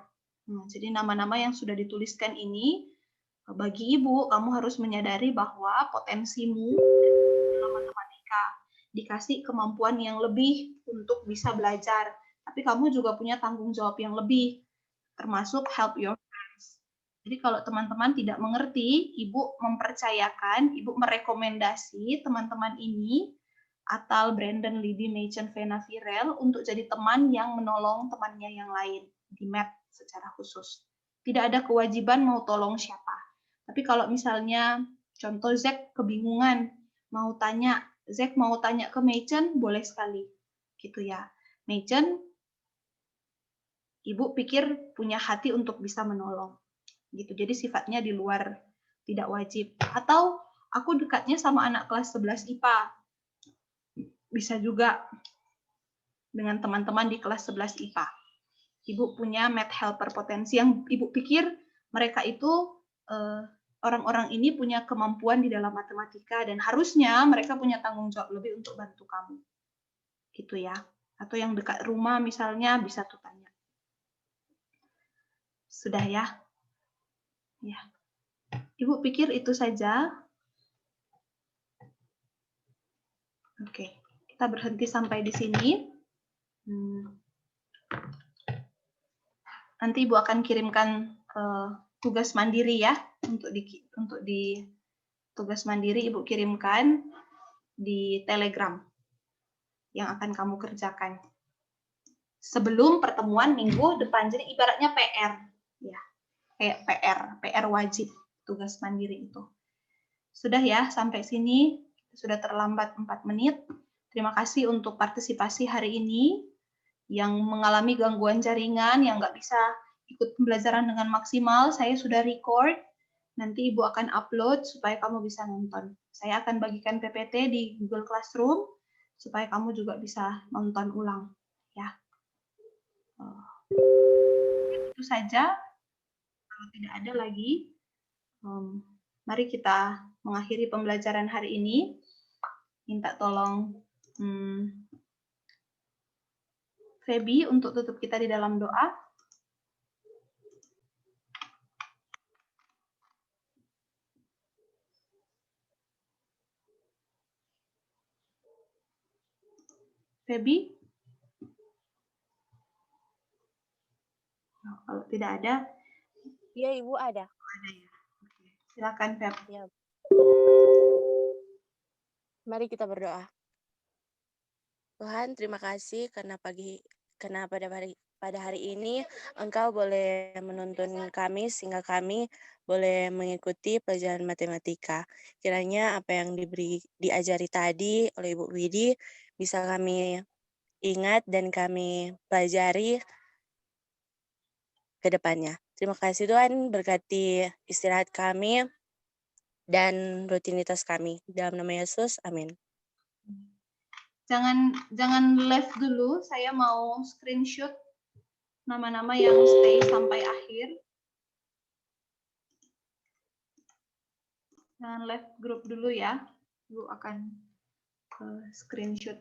Jadi nama-nama yang sudah dituliskan ini, bagi Ibu, kamu harus menyadari bahwa potensimu dalam matematika dikasih kemampuan yang lebih untuk bisa belajar. Tapi kamu juga punya tanggung jawab yang lebih, termasuk help your friends. Jadi kalau teman-teman tidak mengerti, Ibu mempercayakan, Ibu merekomendasi teman-teman ini, Atal, Brandon, Libby, Machen, Vena, Virel, untuk jadi teman yang menolong temannya yang lain di math secara khusus. Tidak ada kewajiban mau tolong siapa. Tapi kalau misalnya, contoh Zack kebingungan, Zack mau tanya ke Machen, boleh sekali. Gitu ya. Machen, Ibu pikir punya hati untuk bisa menolong. Gitu. Jadi sifatnya di luar, tidak wajib. Atau aku dekatnya sama anak kelas 11 IPA. Bisa juga dengan teman-teman di kelas 11 IPA. Ibu punya math helper potensi yang Ibu pikir mereka itu orang-orang ini punya kemampuan di dalam matematika dan harusnya mereka punya tanggung jawab lebih untuk bantu kamu. Gitu ya. Atau yang dekat rumah misalnya bisa tuh tanya. Sudah ya? Ya. Ibu pikir itu saja. Oke. Kita berhenti sampai di sini. Nanti Ibu akan kirimkan tugas mandiri ya. Untuk di tugas mandiri Ibu kirimkan di Telegram yang akan kamu kerjakan sebelum pertemuan minggu depan. Jadi ibaratnya PR ya. Kayak PR wajib tugas mandiri itu. Sudah ya, sampai sini sudah terlambat 4 menit. Terima kasih untuk partisipasi hari ini. Yang mengalami gangguan jaringan, yang nggak bisa ikut pembelajaran dengan maksimal, saya sudah record. Nanti Ibu akan upload supaya kamu bisa nonton. Saya akan bagikan PPT di Google Classroom supaya kamu juga bisa nonton ulang. Ya. Itu saja. Kalau tidak ada lagi, mari kita mengakhiri pembelajaran hari ini. Minta tolong Feby untuk tutup kita di dalam doa. Feby? Kalau tidak ada. Iya, Ibu ada. Ada ya. Oke. Silakan, Feb. Ya. Mari kita berdoa. Tuhan, terima kasih karena pada hari ini Engkau boleh menuntun kami sehingga kami boleh mengikuti pelajaran matematika. Kiranya apa yang diajari tadi oleh Ibu Widi bisa kami ingat dan kami pelajari ke depannya. Terima kasih Tuhan, berkati istirahat kami dan rutinitas kami. Dalam nama Yesus, amin. Jangan live dulu, saya mau screenshot nama-nama yang stay sampai akhir. Jangan live grup dulu ya. Ibu akan screenshot